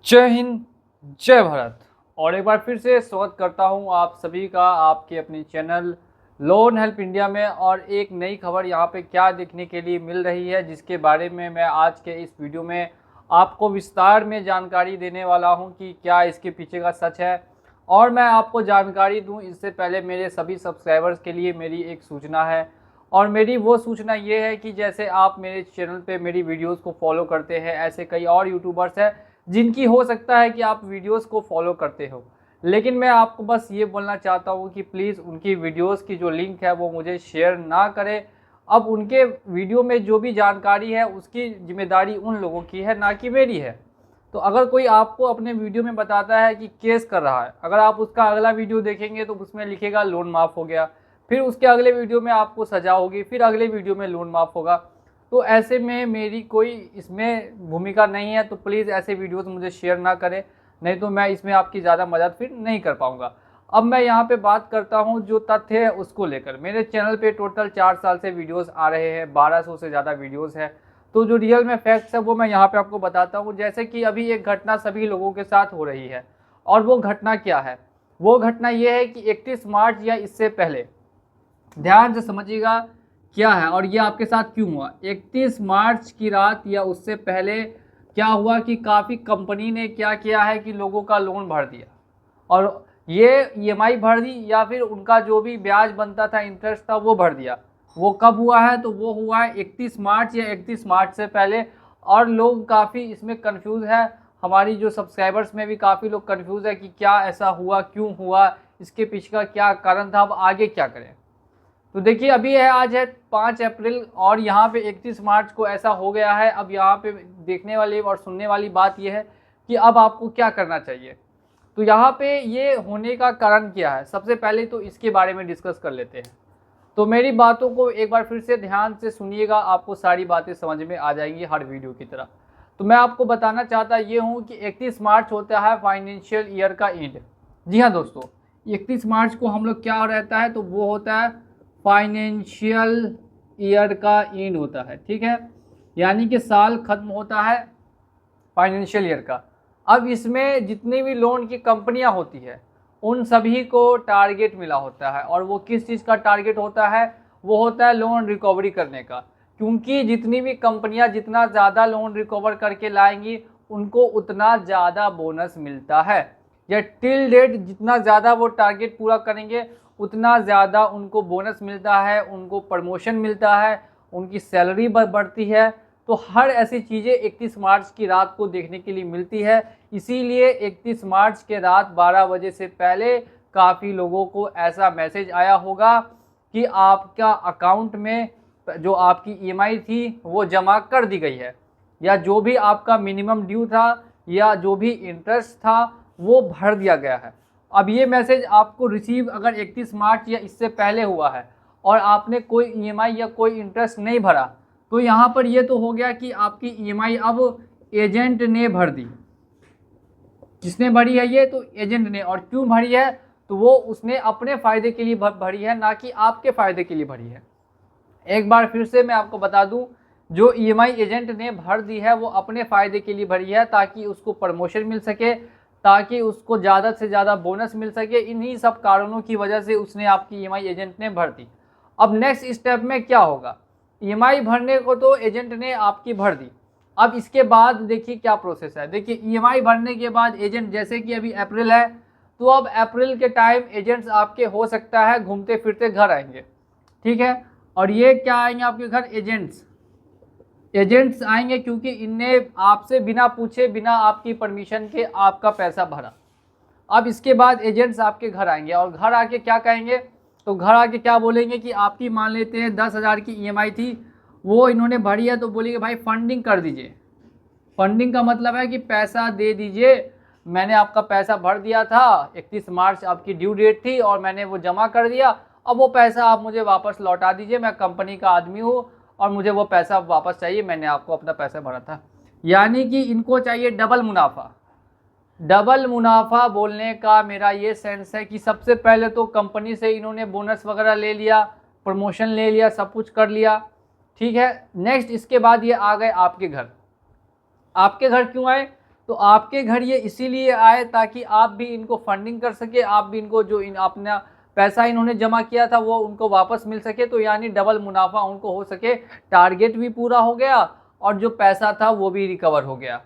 जय हिंद, जय भारत। और एक बार फिर से स्वागत करता हूं आप सभी का आपके अपने चैनल लोन हेल्प इंडिया में। और एक नई खबर यहां पे क्या देखने के लिए मिल रही है, जिसके बारे में मैं आज के इस वीडियो में आपको विस्तार में जानकारी देने वाला हूं कि क्या इसके पीछे का सच है। और मैं आपको जानकारी दूं इससे पहले मेरे सभी सब्सक्राइबर्स के लिए मेरी एक सूचना है। और मेरी वो सूचना ये है कि जैसे आप मेरे चैनल पे मेरी वीडियोस को फॉलो करते हैं, ऐसे कई और यूट्यूबर्स हैं जिनकी हो सकता है कि आप वीडियोस को फॉलो करते हो, लेकिन मैं आपको बस ये बोलना चाहता हूँ कि प्लीज़ उनकी वीडियोस की जो लिंक है वो मुझे शेयर ना करें। अब उनके वीडियो में जो भी जानकारी है उसकी जिम्मेदारी उन लोगों की है, ना कि मेरी है। तो अगर कोई आपको अपने वीडियो में बताता है कि केस कर रहा है, अगर आप उसका अगला वीडियो देखेंगे तो उसमें लिखेगा लोन माफ़ हो गया, फिर उसके अगले वीडियो में आपको सजा होगी, फिर अगले वीडियो में लोन माफ़ होगा। तो ऐसे में मेरी कोई इसमें भूमिका नहीं है, तो प्लीज़ ऐसे वीडियोस मुझे शेयर ना करें, नहीं तो मैं इसमें आपकी ज़्यादा मदद फिर नहीं कर पाऊँगा। अब मैं यहाँ पे बात करता हूँ जो तथ्य है उसको लेकर। मेरे चैनल पे टोटल 4 साल से वीडियोस आ रहे हैं, 1200 से ज़्यादा वीडियोस हैं। तो जो रियल में फैक्ट्स है वो मैं यहाँ पे आपको बताता हूँ। जैसे कि अभी एक घटना सभी लोगों के साथ हो रही है, और वो घटना क्या है? वो घटना ये है कि 31 मार्च या इससे पहले, ध्यान से समझिएगा क्या है और ये आपके साथ क्यों हुआ। 31 मार्च की रात या उससे पहले क्या हुआ कि काफ़ी कंपनी ने क्या किया है कि लोगों का लोन भर दिया, और ये ईएमआई भर दी या फिर उनका जो भी ब्याज बनता था, इंटरेस्ट था, वो भर दिया। वो कब हुआ है? तो वो हुआ है 31 मार्च या 31 मार्च से पहले। और लोग काफ़ी इसमें कंफ्यूज है, हमारी जो सब्सक्राइबर्स में भी काफ़ी लोग कंफ्यूज है कि क्या ऐसा हुआ, क्यों हुआ, इसके पीछे का क्या कारण था, अब आगे क्या करें। तो देखिए अभी है, आज है 5 अप्रैल और यहाँ पे 31 मार्च को ऐसा हो गया है। अब यहाँ पे देखने वाली और सुनने वाली बात यह है कि अब आपको क्या करना चाहिए। तो यहाँ पे ये होने का कारण क्या है, सबसे पहले तो इसके बारे में डिस्कस कर लेते हैं। तो मेरी बातों को एक बार फिर से ध्यान से सुनिएगा, आपको सारी बातें समझ में आ जाएंगी हर वीडियो की तरह। तो मैं आपको बताना चाहता ये हूँ कि 31 मार्च होता है फाइनेंशियल ईयर का एंड। जी हाँ दोस्तों, 31 मार्च को हम लोग क्या रहता है, तो वो होता है फाइनेंशियल ईयर का एंड होता है, ठीक है। यानी कि साल खत्म होता है फाइनेंशियल ईयर का। अब इसमें जितनी भी लोन की कंपनियां होती है उन सभी को टारगेट मिला होता है, और वो किस चीज़ का टारगेट होता है? वो होता है लोन रिकवरी करने का। क्योंकि जितनी भी कंपनियां जितना ज़्यादा लोन रिकवर करके लाएंगी उनको उतना ज़्यादा बोनस मिलता है, या टिल डेट जितना ज़्यादा वो टारगेट पूरा करेंगे उतना ज़्यादा उनको बोनस मिलता है, उनको प्रमोशन मिलता है, उनकी सैलरी बढ़ती है। तो हर ऐसी चीज़ें 31 मार्च की रात को देखने के लिए मिलती है। इसीलिए 31 मार्च के रात 12 बजे से पहले काफ़ी लोगों को ऐसा मैसेज आया होगा कि आपका अकाउंट में जो आपकी ईएमआई थी वो जमा कर दी गई है, या जो भी आपका मिनिमम ड्यू था या जो भी इंटरेस्ट था वो भर दिया गया है। अब ये मैसेज आपको रिसीव अगर 31 मार्च या इससे पहले हुआ है और आपने कोई ईएमआई या कोई इंटरेस्ट नहीं भरा, तो यहाँ पर ये तो हो गया कि आपकी ईएमआई अब एजेंट ने भर दी। किसने भरी है ये? तो एजेंट ने। और क्यों भरी है? तो वो उसने अपने फ़ायदे के लिए भरी है, ना कि आपके फ़ायदे के लिए भरी है। एक बार फिर से मैं आपको बता दूं, जो ईएमआई एजेंट ने भर दी है वो अपने फ़ायदे के लिए भरी है, ताकि उसको प्रमोशन मिल सके, ताकि उसको ज़्यादा से ज़्यादा बोनस मिल सके। इन्हीं सब कारणों की वजह से उसने आपकी ईएमआई एजेंट ने भर दी। अब नेक्स्ट स्टेप में क्या होगा? ईएमआई भरने को तो एजेंट ने आपकी भर दी, अब इसके बाद देखिए क्या प्रोसेस है। देखिए ईएमआई भरने के बाद एजेंट, जैसे कि अभी अप्रैल है, तो अब अप्रैल के टाइम एजेंट्स आपके हो सकता है घूमते फिरते घर आएंगे, ठीक है। और ये क्या आएंगे आपके घर? एजेंट्स आएंगे, क्योंकि इनने आपसे बिना पूछे, बिना आपकी परमिशन के आपका पैसा भरा। अब इसके बाद एजेंट्स आपके घर आएंगे, और घर आके क्या कहेंगे? तो घर आके क्या बोलेंगे कि आपकी मान लेते हैं 10,000 की ईएमआई थी, वो इन्होंने भरी है, तो बोलेंगे भाई फंडिंग कर दीजिए। फंडिंग का मतलब है कि पैसा दे दीजिए, मैंने आपका पैसा भर दिया था, 31 मार्च आपकी ड्यू डेट थी और मैंने वो जमा कर दिया, अब वो पैसा आप मुझे वापस लौटा दीजिए, मैं कंपनी का आदमी हूँ और मुझे वो पैसा वापस चाहिए, मैंने आपको अपना पैसा भरा था। यानी कि इनको चाहिए डबल मुनाफा। डबल मुनाफा बोलने का मेरा ये सेंस है कि सबसे पहले तो कंपनी से इन्होंने बोनस वगैरह ले लिया, प्रमोशन ले लिया, सब कुछ कर लिया, ठीक है। नेक्स्ट इसके बाद ये आ गए आपके घर। आपके घर क्यों आए? तो आपके घर ये इसीलिए आए ताकि आप भी इनको फंडिंग कर सके, आप भी इनको जो अपना पैसा इन्होंने जमा किया था वो उनको वापस मिल सके, तो यानी डबल मुनाफा उनको हो सके। टारगेट भी पूरा हो गया और जो पैसा था वो भी रिकवर हो गया।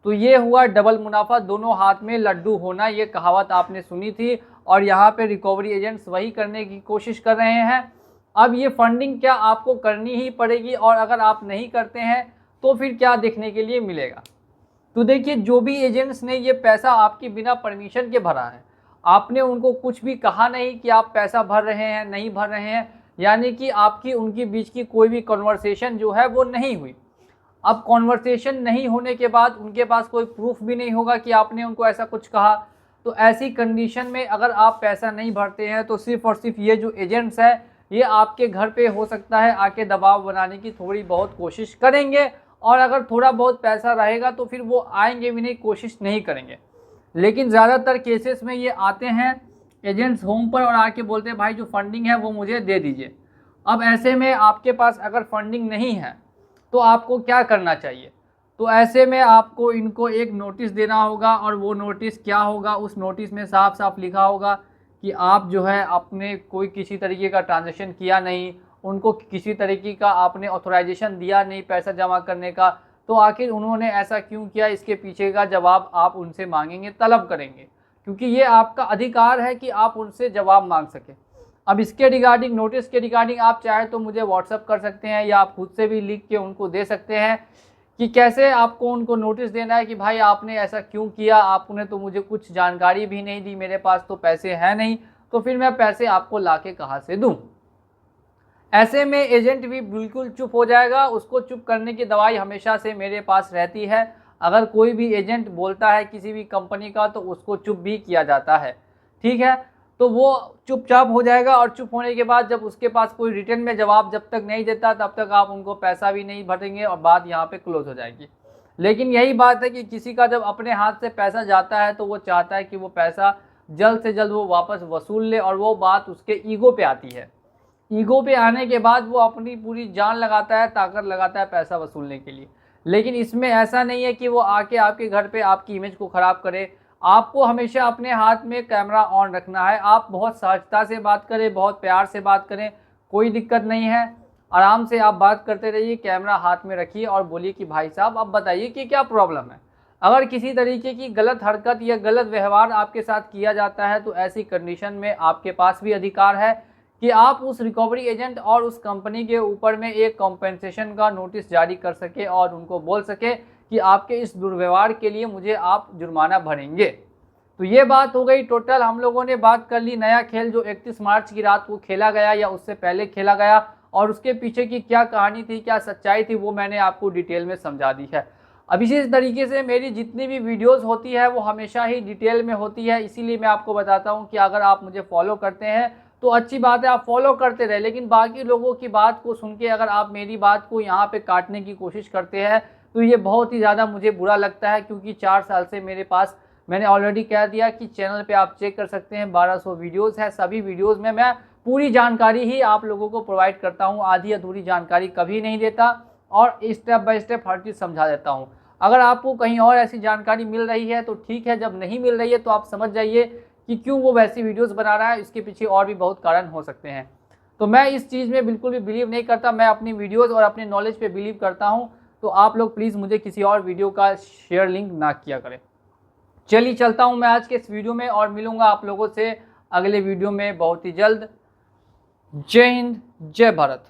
तो ये हुआ डबल मुनाफा, दोनों हाथ में लड्डू होना, ये कहावत आपने सुनी थी। और यहाँ पे रिकवरी एजेंट्स वही करने की कोशिश कर रहे हैं। अब ये फंडिंग क्या आपको करनी ही पड़ेगी, और अगर आप नहीं करते हैं तो फिर क्या देखने के लिए मिलेगा। तो देखिए, जो भी एजेंट्स ने ये पैसा आपकी बिना परमिशन के भरा है, आपने उनको कुछ भी कहा नहीं कि आप पैसा भर रहे हैं नहीं भर रहे हैं, यानी कि आपकी उनके बीच की कोई भी कन्वर्सेशन जो है वो नहीं हुई। अब कॉन्वर्सेशन नहीं होने के बाद उनके पास कोई प्रूफ भी नहीं होगा कि आपने उनको ऐसा कुछ कहा। तो ऐसी कंडीशन में अगर आप पैसा नहीं भरते हैं तो सिर्फ और सिर्फ ये जो एजेंट्स है ये आपके घर पे हो सकता है आके दबाव बनाने की थोड़ी बहुत कोशिश करेंगे, और अगर थोड़ा बहुत पैसा रहेगा तो फिर वो आएंगे भी नहीं, कोशिश नहीं करेंगे। लेकिन ज़्यादातर केसेस में ये आते हैं एजेंट्स होम पर और आके बोलते हैं भाई जो फंडिंग है वो मुझे दे दीजिए। अब ऐसे में आपके पास अगर फंडिंग नहीं है तो आपको क्या करना चाहिए? तो ऐसे में आपको इनको एक नोटिस देना होगा, और वो नोटिस क्या होगा, उस नोटिस में साफ साफ लिखा होगा कि आप जो है आपने कोई किसी तरीके का ट्रांजैक्शन किया नहीं, उनको किसी तरीके का आपने ऑथराइजेशन दिया नहीं पैसा जमा करने का, तो आखिर उन्होंने ऐसा क्यों किया, इसके पीछे का जवाब आप उनसे मांगेंगे, तलब करेंगे, क्योंकि ये आपका अधिकार है कि आप उनसे जवाब मांग सकें। अब इसके रिगार्डिंग, नोटिस के रिगार्डिंग आप चाहे तो मुझे व्हाट्सअप कर सकते हैं, या आप खुद से भी लिख के उनको दे सकते हैं कि कैसे आपको उनको नोटिस देना है कि भाई आपने ऐसा क्यों किया, आपने तो मुझे कुछ जानकारी भी नहीं दी, मेरे पास तो पैसे हैं नहीं, तो फिर मैं पैसे आपको लाके कहाँ से दूँ। ऐसे में एजेंट भी बिल्कुल चुप हो जाएगा। उसको चुप करने की दवाई हमेशा से मेरे पास रहती है। अगर कोई भी एजेंट बोलता है किसी भी कंपनी का तो उसको चुप भी किया जाता है, ठीक है। तो वो चुपचाप हो जाएगा, और चुप होने के बाद जब उसके पास कोई रिटर्न में जवाब जब तक नहीं देता तब तक आप उनको पैसा भी नहीं भरेंगे और बात यहाँ पे क्लोज हो जाएगी। लेकिन यही बात है कि किसी का जब अपने हाथ से पैसा जाता है तो वो चाहता है कि वो पैसा जल्द से जल्द वो वापस वसूल ले, और वो बात उसके ईगो पे आती है। ईगो पे आने के बाद वो अपनी पूरी जान लगाता है, ताकत लगाता है पैसा वसूलने के लिए। लेकिन इसमें ऐसा नहीं है कि वो आके आपके घर पे आपकी इमेज को ख़राब करे। आपको हमेशा अपने हाथ में कैमरा ऑन रखना है। आप बहुत सहजता से बात करें, बहुत प्यार से बात करें, कोई दिक्कत नहीं है। आराम से आप बात करते रहिए, कैमरा हाथ में रखिए और बोलिए कि भाई साहब आप बताइए कि क्या प्रॉब्लम है। अगर किसी तरीके की गलत हरकत या गलत व्यवहार आपके साथ किया जाता है तो ऐसी कंडीशन में आपके पास भी अधिकार है कि आप उस रिकवरी एजेंट और उस कंपनी के ऊपर में एक कॉम्पेंसेशन का नोटिस जारी कर सके और उनको बोल सके कि आपके इस दुर्व्यवहार के लिए मुझे आप जुर्माना भरेंगे। तो ये बात हो गई। टोटल हम लोगों ने बात कर ली नया खेल जो 31 मार्च की रात को खेला गया या उससे पहले खेला गया, और उसके पीछे की क्या कहानी थी, क्या सच्चाई थी, वो मैंने आपको डिटेल में समझा दी है। अब इसी तरीके से मेरी जितनी भी वीडियोस होती है वो हमेशा ही डिटेल में होती है, इसीलिए मैं आपको बताता हूँ कि अगर आप मुझे फॉलो करते हैं तो अच्छी बात है, आप फॉलो करते रहे। लेकिन बाकी लोगों की बात को सुन के अगर आप मेरी बात को यहाँ पे काटने की कोशिश करते हैं तो ये बहुत ही ज़्यादा मुझे बुरा लगता है, क्योंकि 4 साल से मेरे पास, मैंने ऑलरेडी कह दिया कि चैनल पे आप चेक कर सकते हैं 1200 वीडियोस है। सभी वीडियोस में मैं पूरी जानकारी ही आप लोगों को प्रोवाइड करता हूँ, आधी अधूरी जानकारी कभी नहीं देता, और स्टेप बाय स्टेप हर चीज़ समझा देता हूँ। अगर आपको कहीं और ऐसी जानकारी मिल रही है तो ठीक है, जब नहीं मिल रही है तो आप समझ जाइए कि क्यों वो वैसी वीडियोस बना रहा है, इसके पीछे और भी बहुत कारण हो सकते हैं। तो मैं इस चीज़ में बिल्कुल भी बिलीव नहीं करता, मैं अपनी वीडियोस और अपने नॉलेज पे बिलीव करता हूं। तो आप लोग प्लीज़ मुझे किसी और वीडियो का शेयर लिंक ना किया करें। चलिए चलता हूं मैं आज के इस वीडियो में, और मिलूंगा आप लोगों से अगले वीडियो में बहुत ही जल्द। जय हिंद, जय भारत।